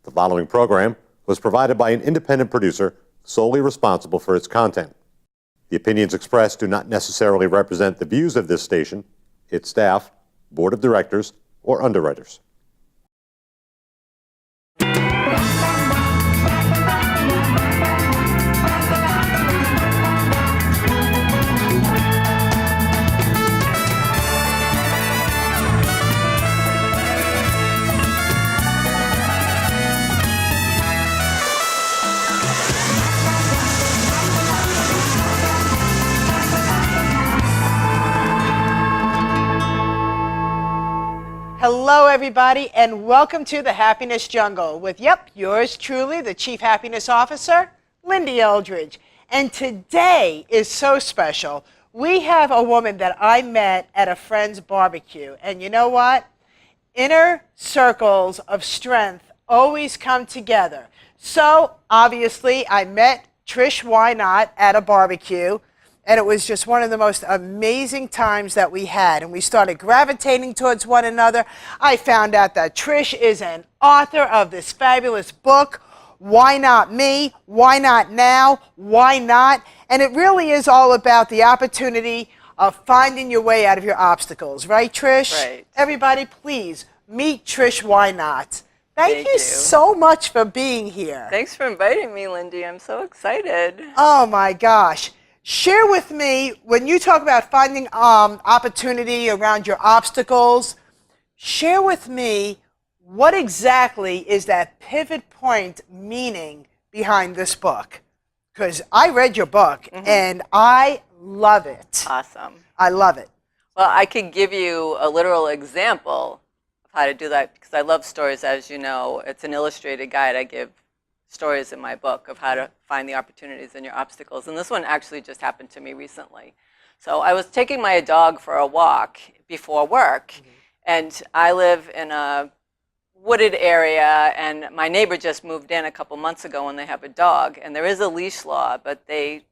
The following program was provided by an independent producer solely responsible for its content. The opinions expressed do not necessarily represent the views of this station, its staff, board of directors, or underwriters. Hello, everybody, and welcome to the Happiness Jungle with, yours truly, the Chief Happiness Officer, Lyn-Dee Eldridge. And today is so special. We have a woman that I met at a friend's barbecue. And you know what? Inner circles of strength always come together. So, obviously, I met Trish Whynot at a barbecue. And it was just one of the most amazing times that we had. And we started gravitating towards one another. I found out that Trish is an author of this fabulous book, Why Not Me? Why Not Now? Why Not? And it really is all about the opportunity of finding your way out of your obstacles. Right, Trish? Right. Everybody, please meet Trish Whynot. Thank you so much for being here. Thanks for inviting me, Lyn-Dee. I'm so excited. Oh, my gosh. Share with me, when you talk about finding opportunity around your obstacles, share with me what exactly is that pivot point meaning behind this book? Because I read your book, and I love it. Awesome. I love it. Well, I could give you a literal example of how to do that because I love stories, as you know. It's an illustrated guide. I give stories in my book of how to find the opportunities in your obstacles. And this one actually just happened to me recently. So I was taking my dog for a walk before work, and I live in a wooded area, and my neighbor just moved in a couple months ago and they have a dog. And there is a leash law, but they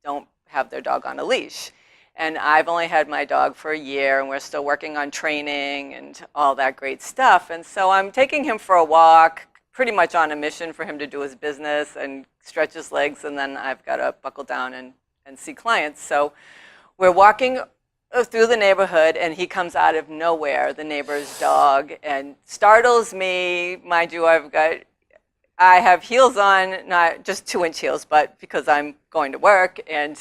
don't have their dog on a leash. And I've only had my dog for a year, and we're still working on training and all that great stuff. And so I'm taking him for a walk, pretty much on a mission for him to do his business and stretch his legs, and then I've got to buckle down and see clients. So we're walking through the neighborhood, and he comes out of nowhere, the neighbor's dog, and startles me. Mind you, I have heels on, not just 2-inch heels, but because I'm going to work and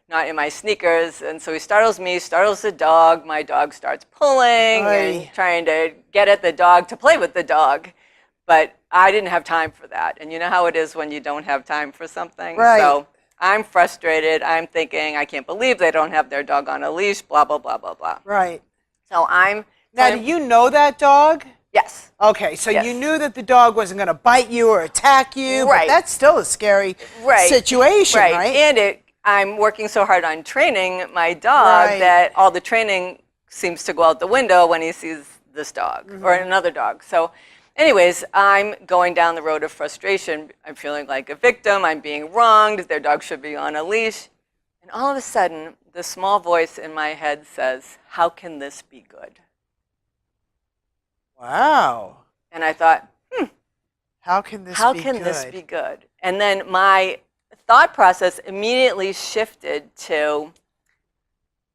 not in my sneakers. And so he startles me, startles the dog. My dog starts pulling and trying to get at the dog to play with the dog. But I didn't have time for that. And you know how it is when you don't have time for something? Right. So I'm frustrated. I'm thinking, I can't believe they don't have their dog on a leash, blah, blah, blah, blah, blah. Right. So Now, do you know that dog? Yes. Okay, so Yes. you knew that the dog wasn't going to bite you or attack you, Right. but that's still a scary situation, right? And I'm working so hard on training my dog that all the training seems to go out the window when he sees this dog or another dog. So anyways, I'm going down the road of frustration. I'm feeling like a victim. I'm being wronged. Their dog should be on a leash. And all of a sudden, the small voice in my head says, how can this be good? Wow. And I thought, How can this be good? And then my thought process immediately shifted to,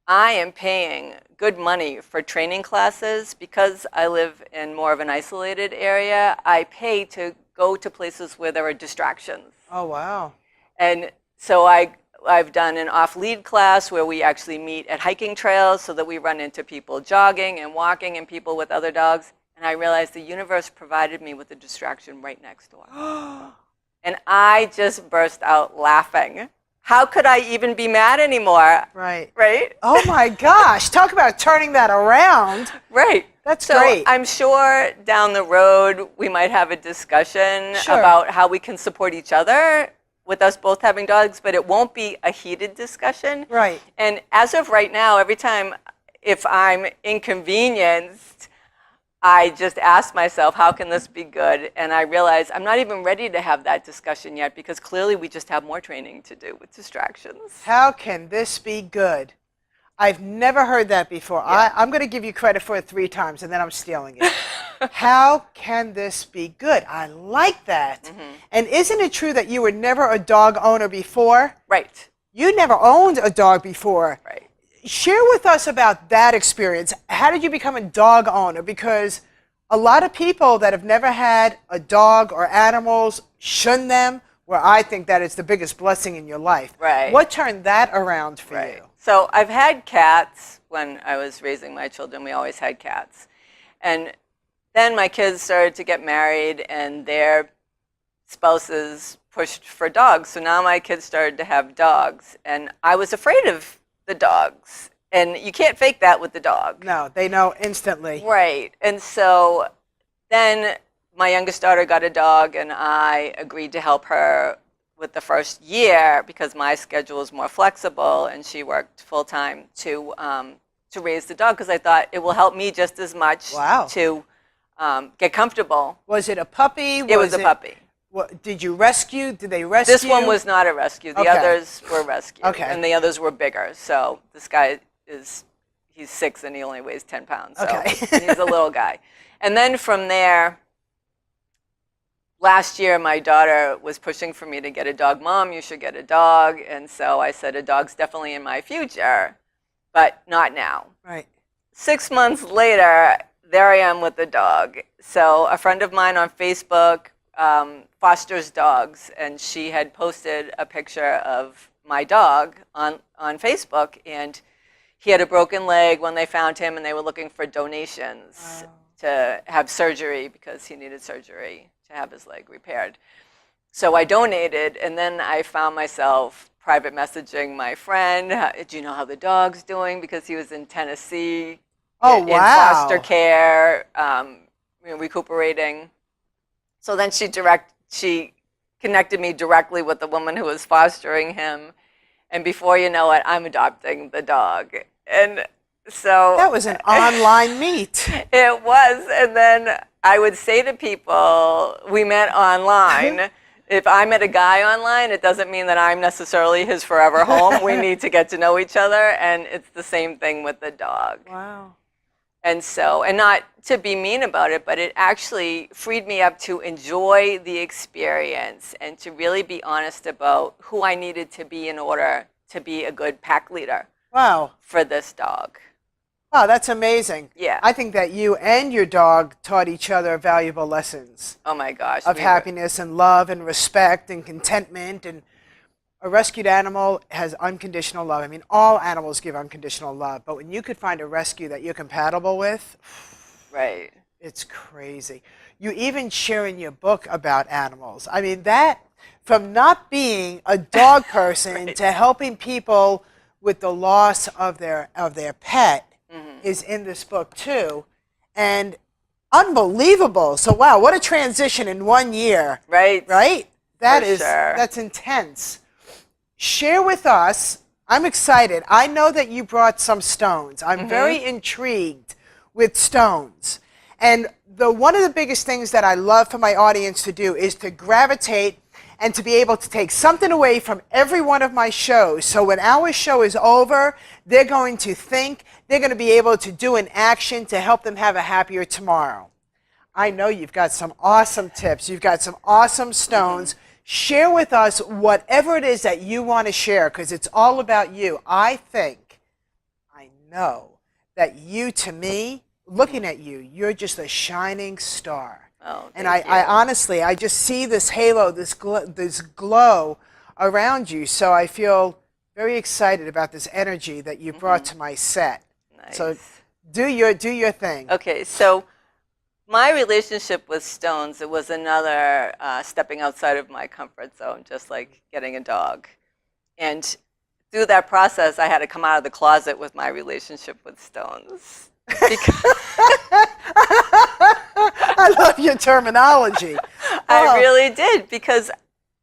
I am paying good money for training classes because I live in more of an isolated area. I pay to go to places where there are distractions. Oh, wow. And so I've done an off-lead class where we actually meet at hiking trails so that we run into people jogging and walking and people with other dogs. And I realized the universe provided me with a distraction right next door. And I just burst out laughing. How could I even be mad anymore? Right. Right? Oh, my gosh. Talk about turning that around. Right. That's so great. I'm sure down the road we might have a discussion about how we can support each other with us both having dogs, but it won't be a heated discussion. Right. And as of right now, every time if I'm inconvenienced, I just ask myself, how can this be good? And I realize I'm not even ready to have that discussion yet because clearly we just have more training to do with distractions. How can this be good? I've never heard that before. Yeah. I'm going to give you credit for it 3 times, and then I'm stealing it. How can this be good? I like that. And isn't it true that you were never a dog owner before? Right. You never owned a dog before. Right. Share with us about that experience. How did you become a dog owner? Because a lot of people that have never had a dog or animals shun them, where I think that is the biggest blessing in your life. Right. What turned that around for you? So I've had cats when I was raising my children. We always had cats. And then my kids started to get married and their spouses pushed for dogs. So now my kids started to have dogs. And I was afraid of the dogs. And you can't fake that with the dog. No, they know instantly. Right. And so then my youngest daughter got a dog, and I agreed to help her with the first year because my schedule was more flexible, and she worked full time to raise the dog because I thought it will help me just as much to get comfortable. Was it a puppy? It was a puppy. What, did you rescue? Did they rescue? This one was not a rescue. The others were rescued. Okay. And the others were bigger. So this guy he's 6 and he only weighs 10 pounds. So he's a little guy. And then from there, last year my daughter was pushing for me to get a dog. Mom, you should get a dog. And so I said, a dog's definitely in my future, but not now. Right. 6 months later, there I am with the dog. So a friend of mine on Facebook fosters dogs, and she had posted a picture of my dog on Facebook, and he had a broken leg when they found him, and they were looking for donations to have surgery because he needed surgery to have his leg repaired. So I donated, and then I found myself private messaging my friend, do you know how the dog's doing? Because he was in Tennessee in foster care, recuperating. So then she connected me directly with the woman who was fostering him. And before you know it, I'm adopting the dog. And so that was an online meet. It was. And then I would say to people, we met online. If I met a guy online, it doesn't mean that I'm necessarily his forever home. We need to get to know each other. And it's the same thing with the dog. Wow. And so, and not to be mean about it, but it actually freed me up to enjoy the experience and to really be honest about who I needed to be in order to be a good pack leader. Wow. For this dog. Wow, that's amazing. Yeah. I think that you and your dog taught each other valuable lessons. Oh my gosh. Of happiness and love and respect and contentment. And a rescued animal has unconditional love. I mean, all animals give unconditional love, but when you could find a rescue that you're compatible with, right, it's crazy. You even share in your book about animals. I mean, that, from not being a dog person right. to helping people with the loss of their pet is in this book too. And unbelievable. So wow, what a transition in 1 year. Right. Right? Sure. That's intense. Share with us, I'm excited. I know that you brought some stones. I'm very intrigued with stones. And one of the biggest things that I love for my audience to do is to gravitate and to be able to take something away from every one of my shows. So when our show is over, they're going to think, they're going to be able to do an action to help them have a happier tomorrow. I know you've got some awesome tips. You've got some awesome stones. Share with us whatever it is that you want to share, because it's all about you. I know that you, to me, looking at you, you're just a shining star. Oh, and I honestly, I just see this halo, this glow around you. So I feel very excited about this energy that you brought to my set. Nice. So do your thing. Okay, so my relationship with stones, it was another stepping outside of my comfort zone, just like getting a dog. And through that process, I had to come out of the closet with my relationship with stones. I love your terminology. I really did, because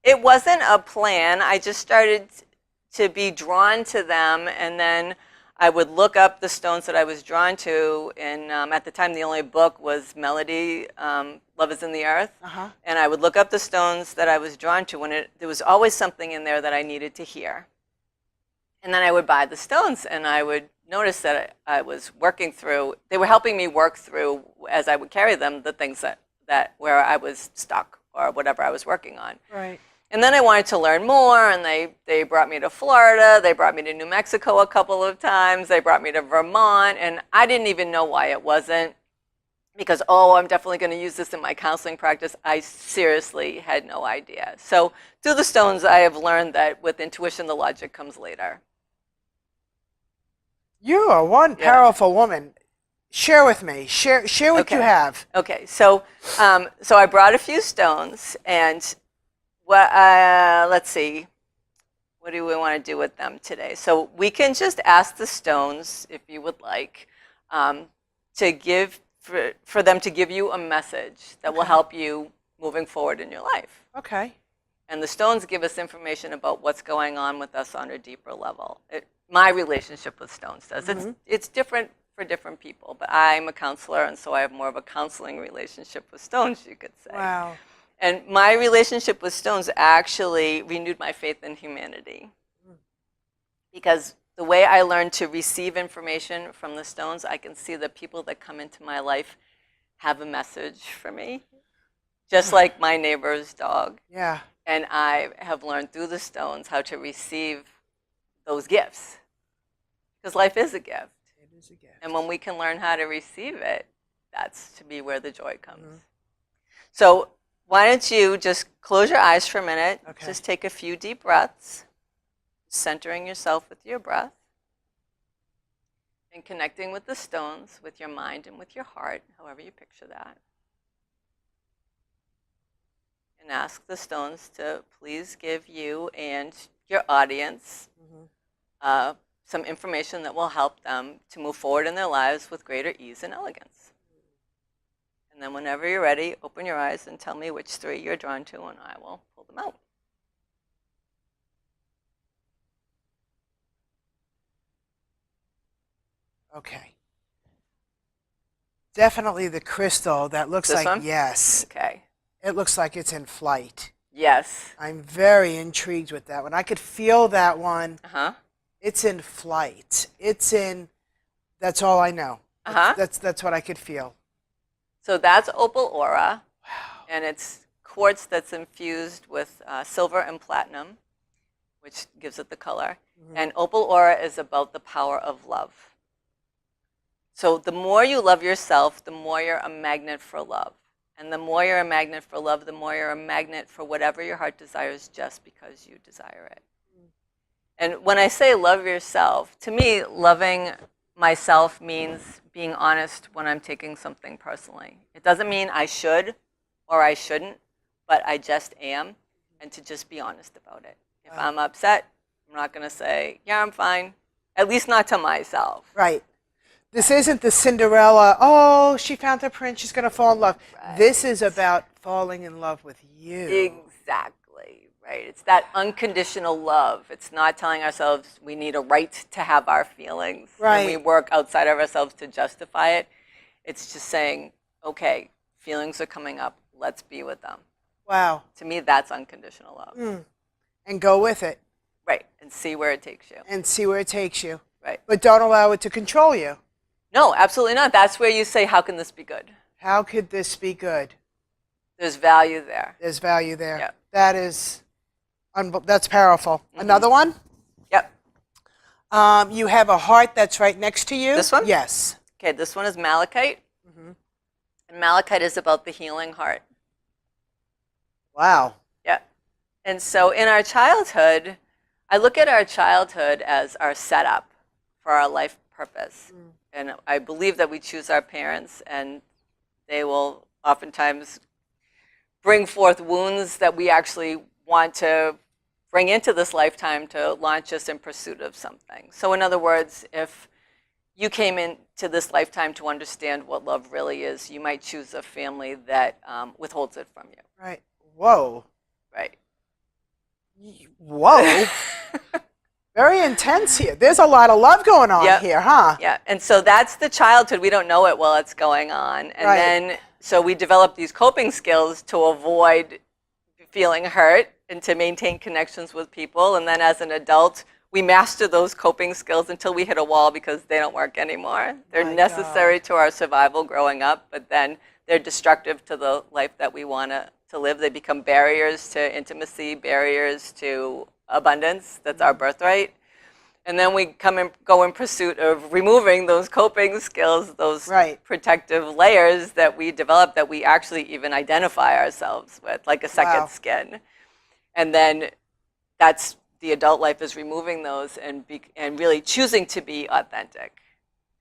it wasn't a plan. I just started to be drawn to them, and then I would look up the stones that I was drawn to, and at the time the only book was Meridith, Love is in the Earth, and I would look up the stones that I was drawn to, and there was always something in there that I needed to hear. And then I would buy the stones, and I would noticed that I was working through, they were helping me work through, as I would carry them, the things that where I was stuck or whatever I was working on. Right. And then I wanted to learn more, and they brought me to Florida, they brought me to New Mexico a couple of times, they brought me to Vermont, and I didn't even know why it wasn't. Because, oh, I'm definitely going to use this in my counseling practice. I seriously had no idea. So through the stones, I have learned that with intuition, the logic comes later. You are one powerful woman. Share with me. Share what you have. Okay, so I brought a few stones, and let's see. What do we want to do with them today? So we can just ask the stones, if you would like, to give for them to give you a message that will help you moving forward in your life. Okay. And the stones give us information about what's going on with us on a deeper level. My relationship with stones does. It's different for different people, but I'm a counselor, and so I have more of a counseling relationship with stones, you could say. Wow. And my relationship with stones actually renewed my faith in humanity. Because the way I learned to receive information from the stones, I can see the people that come into my life have a message for me, just like my neighbor's dog. Yeah. And I have learned through the stones how to receive those gifts. Because life is a gift. It is a gift. And when we can learn how to receive it, that's to be where the joy comes. So why don't you just close your eyes for a minute. Okay. Just take a few deep breaths, centering yourself with your breath, and connecting with the stones, with your mind and with your heart, however you picture that. And ask the stones to please give you and your audience some information that will help them to move forward in their lives with greater ease and elegance. And then whenever you're ready, open your eyes and tell me which three you're drawn to, and I will pull them out. Okay. Definitely the crystal that looks This like, one? yes. Okay. It looks like it's in flight. Yes. I'm very intrigued with that one. I could feel that one. Uh-huh. It's in flight. It's in, that's all I know. Uh-huh. That's what I could feel. So that's opal aura. Wow. And it's quartz that's infused with silver and platinum, which gives it the color. And opal aura is about the power of love. So the more you love yourself, the more you're a magnet for love. And the more you're a magnet for love, the more you're a magnet for whatever your heart desires just because you desire it. And when I say love yourself, to me, loving myself means being honest when I'm taking something personally. It doesn't mean I should or I shouldn't, but I just am, and to just be honest about it. If I'm upset, I'm not going to say, yeah, I'm fine, at least not to myself. Right. This isn't the Cinderella, oh, she found her prince, she's going to fall in love. Right. This is about falling in love with you. Exactly, right? It's that unconditional love. It's not telling ourselves we need a right to have our feelings. Right. And we work outside of ourselves to justify it. It's just saying, okay, feelings are coming up, let's be with them. Wow. To me, that's unconditional love. And go with it. Right, and see where it takes you. And see where it takes you. Right. But don't allow it to control you. No, absolutely not. That's where you say, how can this be good? How could this be good? There's value there. There's value there. Yep. That is, that's powerful. Another one? Yep. You have a heart that's right next to you. This one? Yes. Okay, this one is malachite. And malachite is about the healing heart. Wow. Yeah. And so in our childhood, I look at our childhood as our setup for our life purpose. And I believe that we choose our parents, and they will oftentimes bring forth wounds that we actually want to bring into this lifetime to launch us in pursuit of something. So in other words, if you came into this lifetime to understand what love really is, you might choose a family that withholds it from you. Right. Whoa. Right. Whoa. Very intense here. There's a lot of love going on here, huh? Yeah, and so that's the childhood. We don't know it while it's going on. And then, so we develop these coping skills to avoid feeling hurt and to maintain connections with people. And then as an adult, we master those coping skills until we hit a wall because they don't work anymore. They're My necessary to our survival growing up, but then they're destructive to the life that we want to live. They become barriers to intimacy, barriers to abundance. That's our birthright. And then we go in pursuit of removing those coping skills, those protective layers that we develop that we actually even identify ourselves with, like a second skin. And then that's the adult life, is removing those and really choosing to be authentic.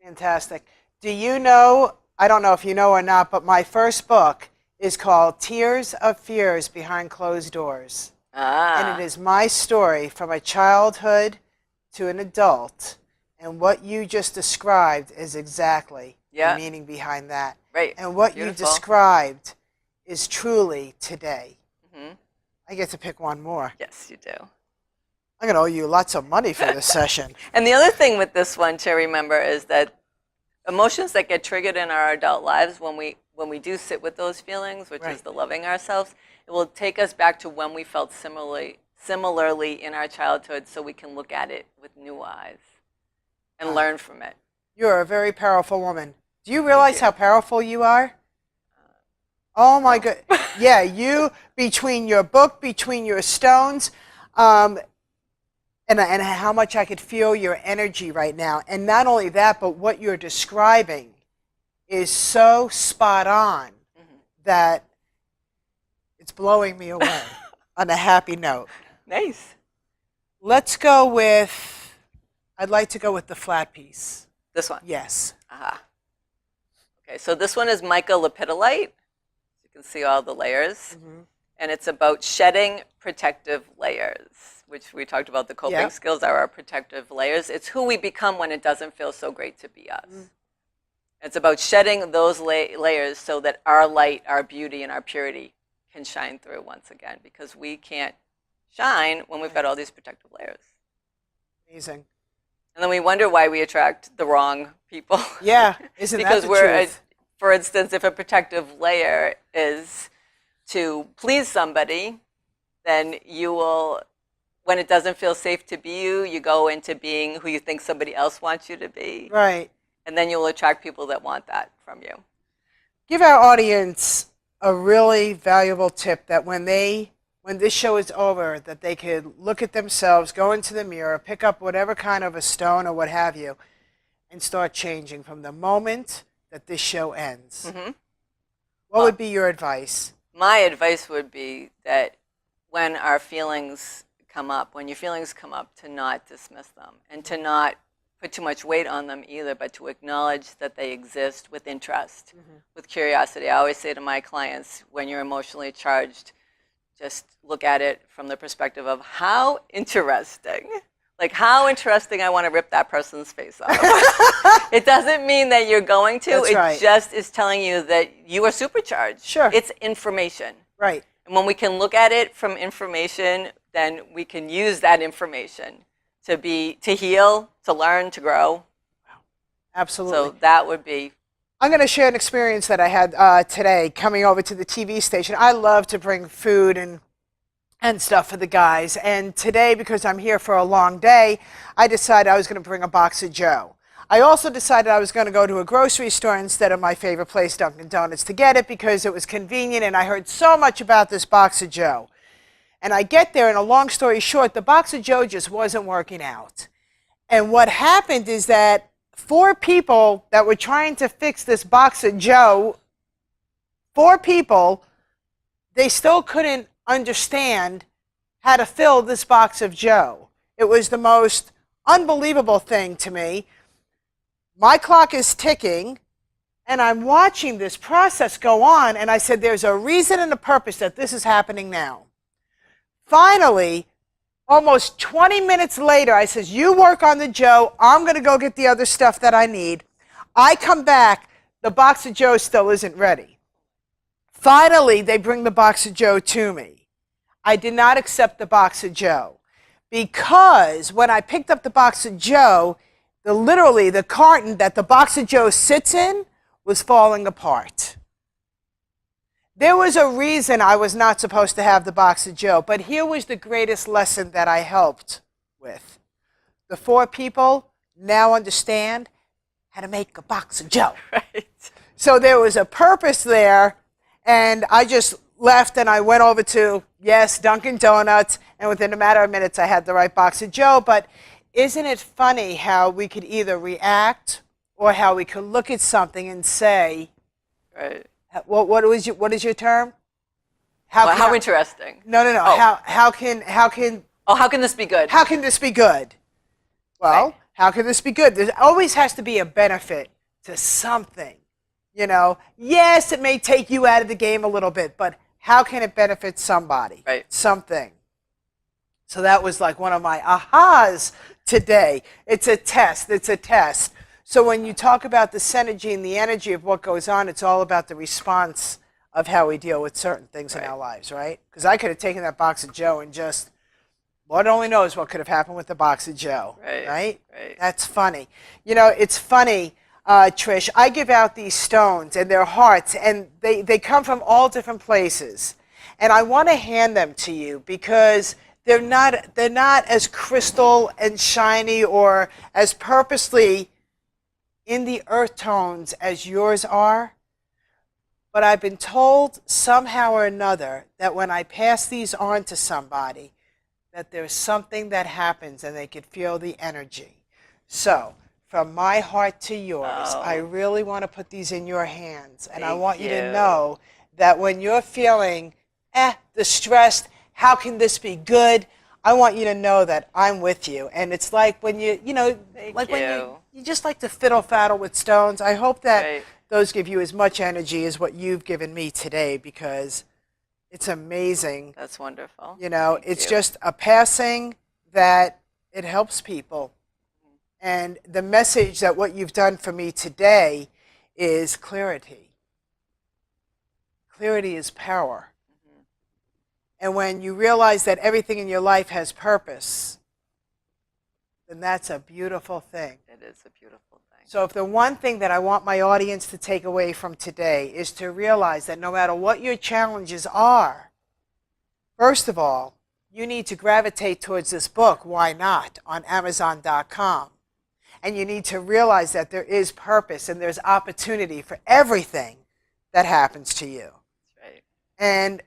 Fantastic. Do you know, I don't know if you know or not, but my first book is called Tears of Fears Behind Closed Doors. And it is my story from a childhood to an adult, and what you just described is exactly the meaning behind that. Right. And what you described is truly today. I get to pick one more. Yes, you do. I'm going to owe you lots of money for this session. And the other thing with this one to remember is that emotions that get triggered in our adult lives, when we do sit with those feelings, which is the loving ourselves, it will take us back to when we felt similarly in our childhood, so we can look at it with new eyes and learn from it. You're a very powerful woman. Do you realize how powerful you are? Oh my God. Yeah, you, between your book, between your stones, and how much I could feel your energy right now. And not only that, but what you're describing is so spot on that it's blowing me away on a happy note. Nice. Let's go with, I'd like to go with the flat piece. This one? Yes. Okay, so this one is mica lepidolite. You can see all the layers. And it's about shedding protective layers, which we talked about. The coping skills are our protective layers. It's who we become when it doesn't feel so great to be us. It's about shedding those layers so that our light, our beauty, and our purity can shine through once again, because we can't shine when we've got all these protective layers. Amazing. And then we wonder why we attract the wrong people. Yeah, isn't because that the truth? For instance, if a protective layer is to please somebody, then you will, when it doesn't feel safe to be you, you go into being who you think somebody else wants you to be. Right. And then you will attract people that want that from you. Give our audience a really valuable tip that when this show is over, that they could look at themselves, go into the mirror, pick up whatever kind of a stone or what have you, and start changing from the moment that this show ends. What would be your advice? My advice would be that when our feelings come up, when your feelings come up, to not dismiss them and to not put too much weight on them either, but to acknowledge that they exist with interest, with curiosity. I always say to my clients, when you're emotionally charged, just look at it from the perspective of how interesting. Like, how interesting, I want to rip that person's face off. It doesn't mean that you're going to. It just is telling you that you are supercharged. Sure. It's information. Right. And when we can look at it from information, then we can use that information to heal, to learn, to grow. Wow. Absolutely. So that would be. I'm going to share an experience that I had today coming over to the TV station. I love to bring food and stuff for the guys. And today, because I'm here for a long day, I decided I was going to bring a box of Joe. I also decided I was going to go to a grocery store instead of my favorite place, Dunkin' Donuts, to get it because it was convenient, and I heard so much about this box of Joe. And I get there, and a long story short, the box of Joe just wasn't working out. And what happened is that 4 people that were trying to fix this box of Joe, 4 people, they still couldn't understand how to fill this box of Joe. It was the most unbelievable thing to me. My clock is ticking, and I'm watching this process go on, and I said, there's a reason and a purpose that this is happening now. Finally, almost 20 minutes later, I says, you work on the Joe, I'm going to go get the other stuff that I need. I come back, the box of Joe still isn't ready. Finally, they bring the box of Joe to me. I did not accept the box of Joe because when I picked up the box of Joe, literally the carton that the box of Joe sits in was falling apart. There was a reason I was not supposed to have the box of Joe, but here was the greatest lesson that I helped with. the 4 people now understand how to make a box of Joe. Right. So there was a purpose there, and I just left and I went over to, yes, Dunkin' Donuts, and within a matter of minutes I had the right box of Joe. But isn't it funny how we could either react or how we could look at something and say, Right. what is your term? How interesting. No. Oh. How can Oh, how can this be good? How can this be good? Well, Right. how can this be good? There always has to be a benefit to something. You know, yes, it may take you out of the game a little bit, but how can it benefit somebody? Right. Something. So that was like one of my ahas today. It's a test. It's a test. So when you talk about the synergy and the energy of what goes on, it's all about the response of how we deal with certain things in Right. our lives, right? Because I could have taken that box of Joe and just, Lord only knows what could have happened with the box of Joe, Right. right? Right. That's funny. You know, it's funny, Trish, I give out these stones and they're hearts, and they come from all different places. And I want to hand them to you because they're not as crystal and shiny or as purposely in the earth tones as yours are. But I've been told somehow or another that when I pass these on to somebody, that there's something that happens and they could feel the energy. So, from my heart to yours, Oh. I really want to put these in your hands. And I Thank want you to you. know that when you're feeling, distressed, how can this be good? I want you to know that I'm with you. And it's like when you Thank when you. you just like to fiddle faddle with stones. I hope that Right. those give you as much energy as what you've given me today, because it's amazing. That's wonderful. You know, Thank it's you. just a passing that it helps people. And the message that what you've done for me today is clarity. Clarity is power. Mm-hmm. And when you realize that everything in your life has purpose, then that's a beautiful thing. It is a beautiful thing. So if the one thing that I want my audience to take away from today is to realize that no matter what your challenges are, first of all, you need to gravitate towards this book, Why Not, on Amazon.com. And you need to realize that there is purpose and there's opportunity for everything that happens to you. That's right. And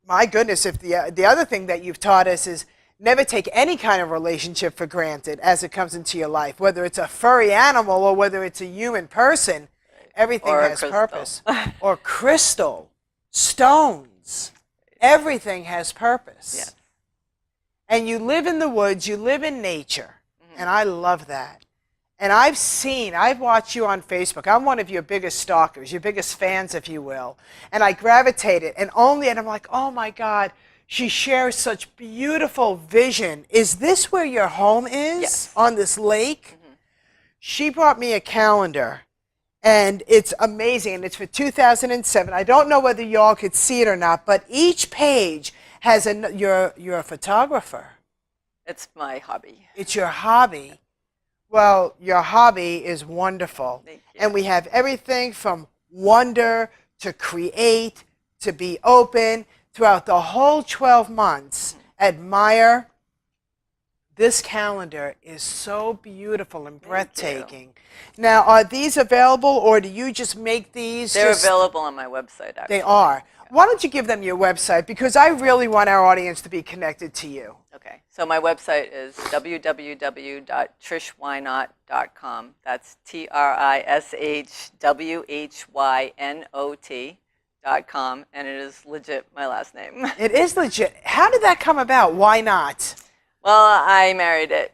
my goodness, if the other thing that you've taught us is never take any kind of relationship for granted as it comes into your life, whether it's a furry animal or whether it's a human person, everything Or a has crystal. purpose. Or crystal, stones, everything has purpose. Yes. And you live in the woods, you live in nature, and I love that. And I've watched you on Facebook. I'm one of your biggest stalkers, your biggest fans, if you will. And I gravitated, and I'm like, oh my God, she shares such beautiful vision. Is this where your home is? Yes. On this lake? Mm-hmm. She brought me a calendar, and it's amazing, and it's for 2007. I don't know whether y'all could see it or not, but each page has you're a photographer. It's my hobby. It's your hobby. Well, your hobby is wonderful. Thank you. And we have everything from wonder to create to be open throughout the whole 12 months. Admire. This calendar is so beautiful and breathtaking. Now, are these available, or do you just make these? They're available on my website, actually. They are. Why don't you give them your website? Because I really want our audience to be connected to you. Okay. So my website is www.trishwhynot.com. That's TRISHWHYNOT.com. And it is legit my last name. It is legit. How did that come about? Why not? Well, I married it.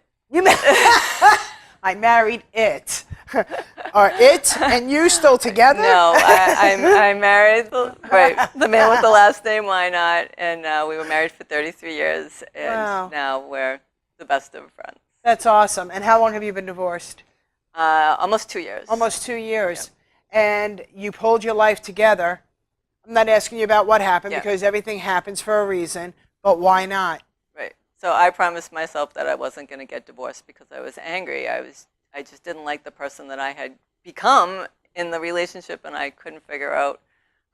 I married it. Are it and you still together? No, I married the man with the last name, Why Not? And we were married for 33 years, and Wow. now we're the best of friends. That's awesome. And how long have you been divorced? Almost 2 years. Almost 2 years. And you pulled your life together. I'm not asking you about what happened, Yeah. because everything happens for a reason, but why not? Right. So I promised myself that I wasn't going to get divorced because I was angry. I just didn't like the person that I had become in the relationship, and I couldn't figure out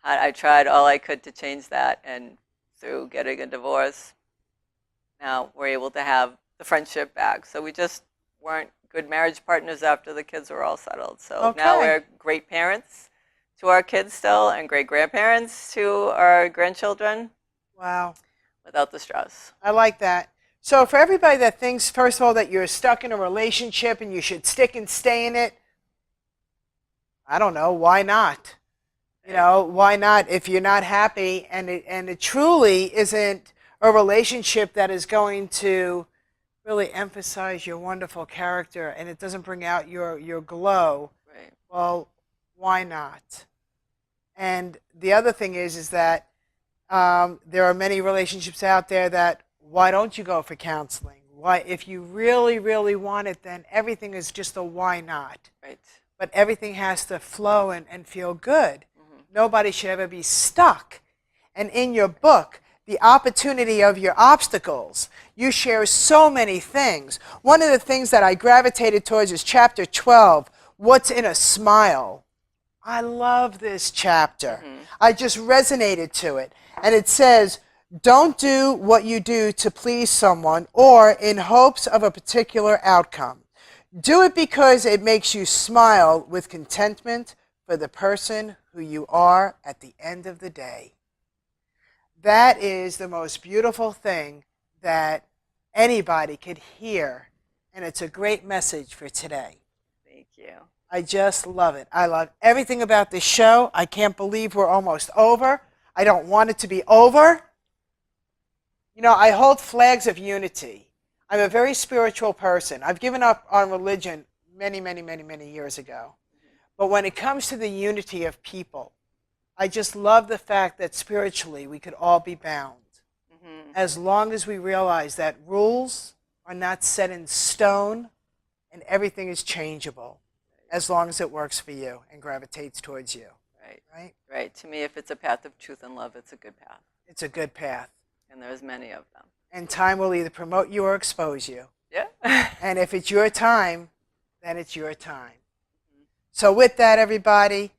how. I tried all I could to change that, and through getting a divorce, now we're able to have the friendship back. So we just weren't good marriage partners after the kids were all settled. So Okay. now we're great parents to our kids still, and great grandparents to our grandchildren Wow. without the stress. I like that. So for everybody that thinks, first of all, that you're stuck in a relationship and you should stick and stay in it, I don't know, why not? You know, why not if you're not happy and it truly isn't a relationship that is going to really emphasize your wonderful character and it doesn't bring out your glow, Right. well, why not? And the other thing is that there are many relationships out there that, why don't you go for counseling? Why, if you really, really want it, then everything is just a why not. Right. But everything has to flow and feel good. Nobody should ever be stuck. And in your book, The Opportunity of Your Obstacles, you share so many things. One of the things that I gravitated towards is chapter 12, What's in a Smile. I love this chapter. I just resonated to it. And it says, don't do what you do to please someone or in hopes of a particular outcome. Do it because it makes you smile with contentment for the person who you are at the end of the day. That is the most beautiful thing that anybody could hear, and it's a great message for today. Thank you. I just love it. I love everything about this show. I can't believe we're almost over. I don't want it to be over. You know, I hold flags of unity. I'm a very spiritual person. I've given up on religion many, many, many, many years ago. But when it comes to the unity of people, I just love the fact that spiritually we could all be bound. As long as we realize that rules are not set in stone and everything is changeable, as long as it works for you and gravitates towards you. Right. Right? Right. To me, if it's a path of truth and love, it's a good path. It's a good path. And there's many of them. And time will either promote you or expose you. Yeah. And if it's your time, then it's your time. So with that, everybody,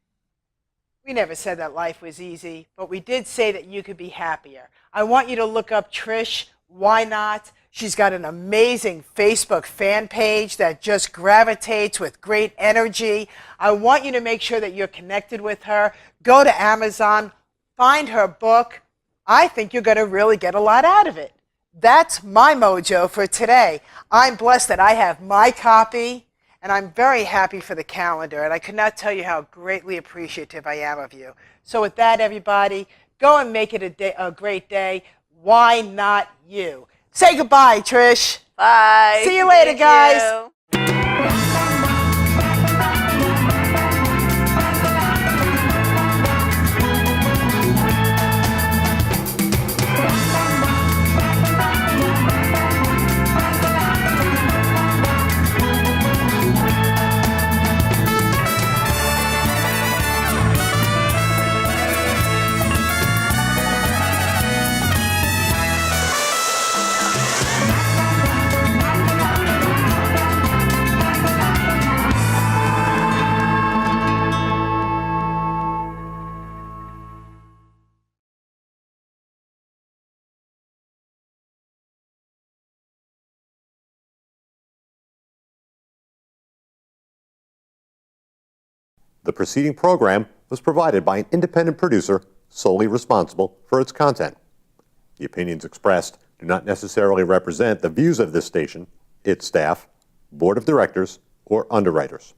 we never said that life was easy, but we did say that you could be happier. I want you to look up Trish Whynot. She's got an amazing Facebook fan page that just gravitates with great energy. I want you to make sure that you're connected with her. Go to Amazon, find her book. I think you're going to really get a lot out of it. That's my mojo for today. I'm blessed that I have my copy, and I'm very happy for the calendar, and I could not tell you how greatly appreciative I am of you. So with that, everybody, go and make it a great day. Why not you? Say goodbye, Trish. Bye. See you later, Thank guys. you. The preceding program was provided by an independent producer solely responsible for its content. The opinions expressed do not necessarily represent the views of this station, its staff, board of directors, or underwriters.